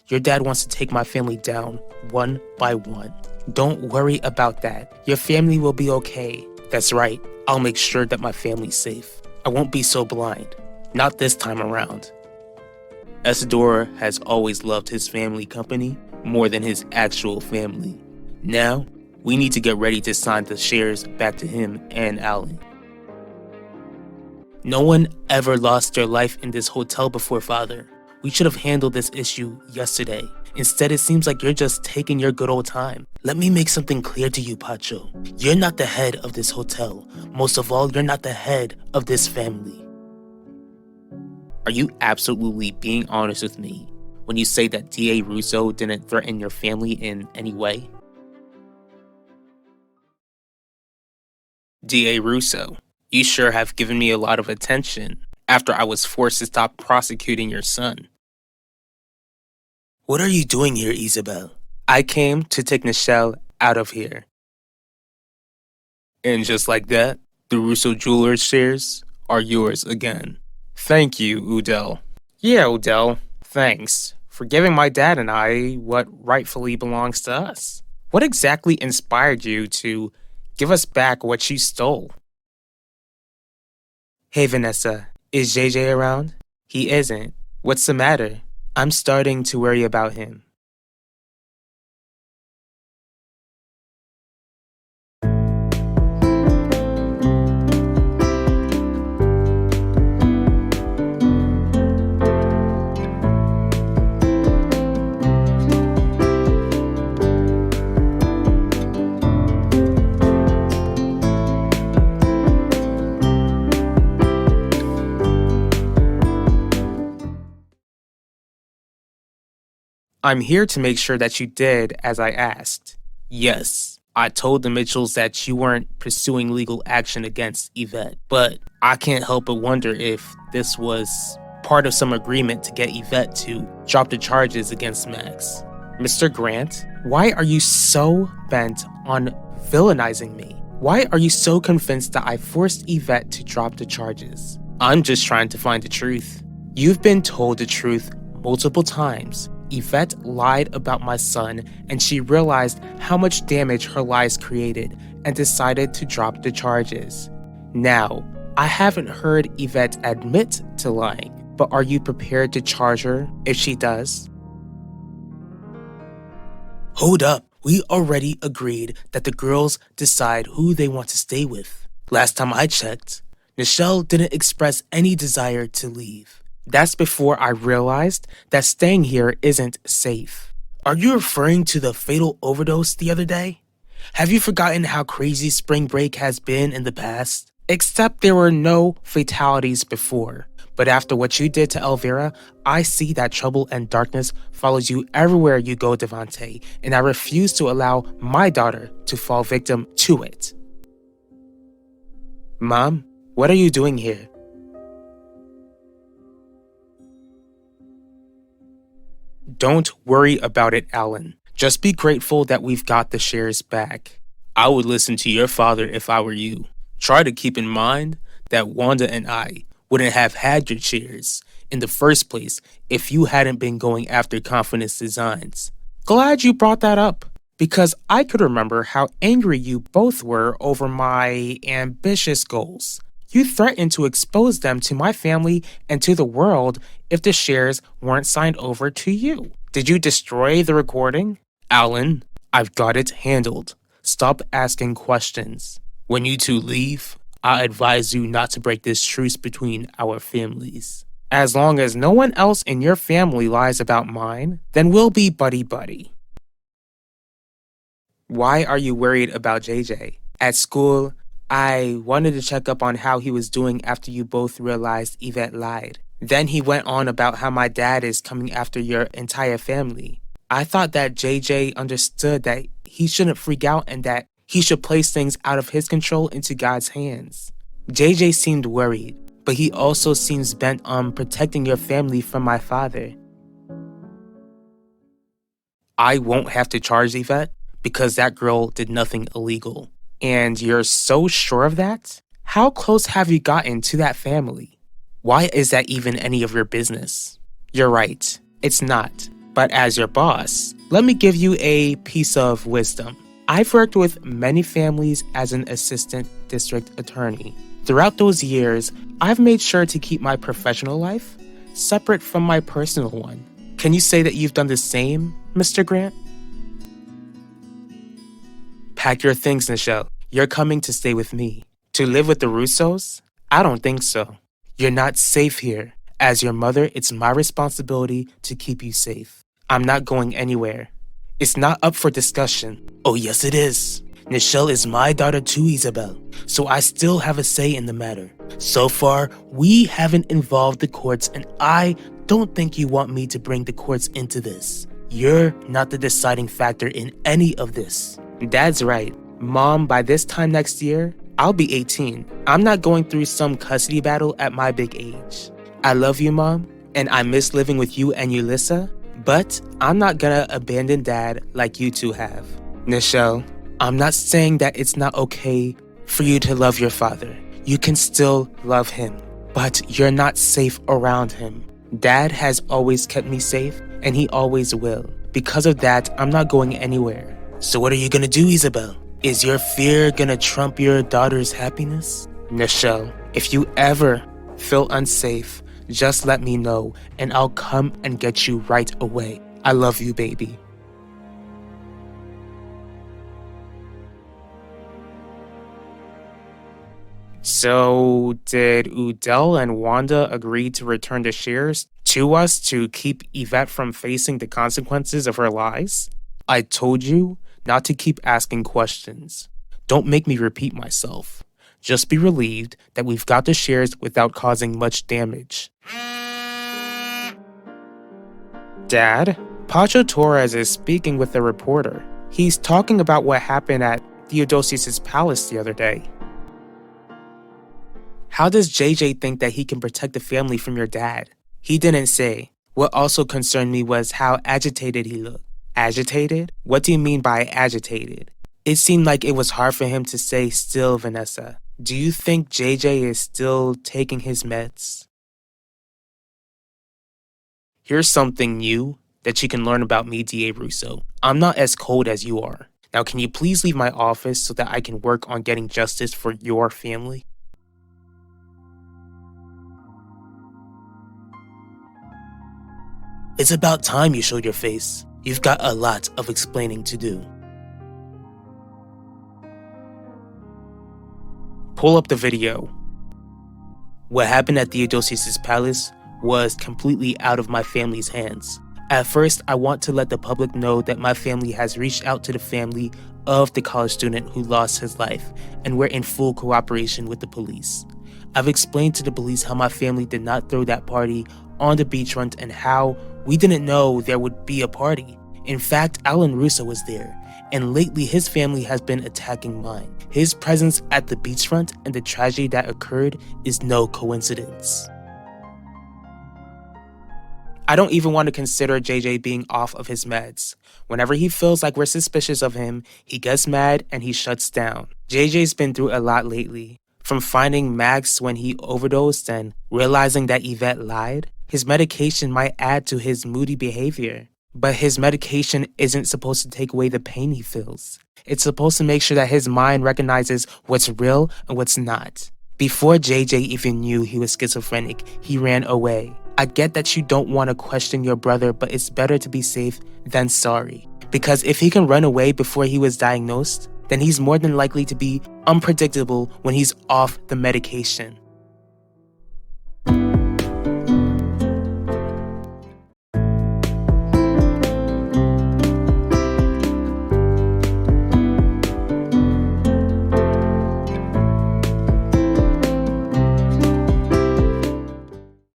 Your dad wants to take my family down one by one. Don't worry about that. Your family will be okay. That's right. I'll make sure that my family's safe. I won't be so blind. Not this time around. Isidore has always loved his family company more than his actual family. Now, we need to get ready to sign the shares back to him and Alan. No one ever lost their life in this hotel before, Father. We should have handled this issue yesterday. Instead, it seems like you're just taking your good old time. Let me make something clear to you, Pacho. You're not the head of this hotel. Most of all, you're not the head of this family. Are you absolutely being honest with me when you say that D.A. Russo didn't threaten your family in any way? D.A. Russo, you sure have given me a lot of attention after I was forced to stop prosecuting your son. What are you doing here, Isabel? I came to take Nichelle out of here. And just like that, the Russo Jewelers shares are yours again. Thank you, Udell. Yeah, Udell, thanks for giving my dad and I what rightfully belongs to us. What exactly inspired you to give us back what you stole? Hey, Vanessa, is JJ around? He isn't. What's the matter? I'm starting to worry about him. I'm here to make sure that you did as I asked. Yes, I told the Mitchells that you weren't pursuing legal action against Yvette, but I can't help but wonder if this was part of some agreement to get Yvette to drop the charges against Max. Mr. Grant, why are you so bent on villainizing me? Why are you so convinced that I forced Yvette to drop the charges? I'm just trying to find the truth. You've been told the truth multiple times. Yvette lied about my son, and she realized how much damage her lies created and decided to drop the charges. Now, I haven't heard Yvette admit to lying, but are you prepared to charge her if she does? Hold up, we already agreed that the girls decide who they want to stay with. Last time I checked, Nichelle didn't express any desire to leave. That's before I realized that staying here isn't safe. Are you referring to the fatal overdose the other day? Have you forgotten how crazy spring break has been in the past? Except there were no fatalities before. But after what you did to Elvira, I see that trouble and darkness follows you everywhere you go, Devante, and I refuse to allow my daughter to fall victim to it. Mom, what are you doing here? Don't worry about it, Alan. Just be grateful that we've got the shares back. I would listen to your father if I were you. Try to keep in mind that Wanda and I wouldn't have had your shares in the first place if you hadn't been going after Confidence Designs. Glad you brought that up, because I could remember how angry you both were over my ambitious goals. You threatened to expose them to my family and to the world if the shares weren't signed over to you. Did you destroy the recording? Alan, I've got it handled. Stop asking questions. When you two leave, I advise you not to break this truce between our families. As long as no one else in your family lies about mine, then we'll be buddy-buddy. Why are you worried about JJ? At school, I wanted to check up on how he was doing after you both realized Yvette lied. Then he went on about how my dad is coming after your entire family. I thought that JJ understood that he shouldn't freak out and that he should place things out of his control into God's hands. JJ seemed worried, but he also seems bent on protecting your family from my father. I won't have to charge Yvette because that girl did nothing illegal. And you're so sure of that? How close have you gotten to that family? Why is that even any of your business? You're right, it's not. But as your boss, let me give you a piece of wisdom. I've worked with many families as an assistant district attorney. Throughout those years, I've made sure to keep my professional life separate from my personal one. Can you say that you've done the same, Mr. Grant? Pack your things, Nichelle. You're coming to stay with me. To live with the Russos? I don't think so. You're not safe here. As your mother, it's my responsibility to keep you safe. I'm not going anywhere. It's not up for discussion. Oh, yes, it is. Nichelle is my daughter too, Isabel, so I still have a say in the matter. So far, we haven't involved the courts, and I don't think you want me to bring the courts into this. You're not the deciding factor in any of this. Dad's right. Mom, by this time next year, I'll be 18. I'm not going through some custody battle at my big age. I love you, Mom, and I miss living with you and Ulissa, but I'm not gonna abandon Dad like you two have. Nichelle, I'm not saying that it's not okay for you to love your father. You can still love him, but you're not safe around him. Dad has always kept me safe, and he always will. Because of that, I'm not going anywhere. So what are you gonna do, Isabel? Is your fear gonna trump your daughter's happiness? Nichelle, if you ever feel unsafe, just let me know, and I'll come and get you right away. I love you, baby. So, did Udell and Wanda agree to return the shares to us to keep Yvette from facing the consequences of her lies? I told you not to keep asking questions. Don't make me repeat myself. Just be relieved that we've got the shares without causing much damage. Dad, Pacho Torres is speaking with a reporter. He's talking about what happened at Theodosius' palace the other day. How does JJ think that he can protect the family from your dad? He didn't say. What also concerned me was how agitated he looked. Agitated? What do you mean by agitated? It seemed like it was hard for him to stay still, Vanessa. Do you think JJ is still taking his meds? Here's something new that you can learn about me, D.A. Russo. I'm not as cold as you are. Now, can you please leave my office so that I can work on getting justice for your family? It's about time you showed your face. You've got a lot of explaining to do. Pull up the video. What happened at Theodosius' palace was completely out of my family's hands. At first, I want to let the public know that my family has reached out to the family of the college student who lost his life, and we're in full cooperation with the police. I've explained to the police how my family did not throw that party on the beachfront and how we didn't know there would be a party. In fact, Alan Russo was there, and lately his family has been attacking mine. His presence at the beachfront and the tragedy that occurred is no coincidence. I don't even want to consider JJ being off of his meds. Whenever he feels like we're suspicious of him, he gets mad and he shuts down. JJ's been through a lot lately. From finding Max when he overdosed and realizing that Yvette lied, his medication might add to his moody behavior. But his medication isn't supposed to take away the pain he feels. It's supposed to make sure that his mind recognizes what's real and what's not. Before JJ even knew he was schizophrenic, he ran away. I get that you don't want to question your brother, but it's better to be safe than sorry. Because if he can run away before he was diagnosed, then he's more than likely to be unpredictable when he's off the medication.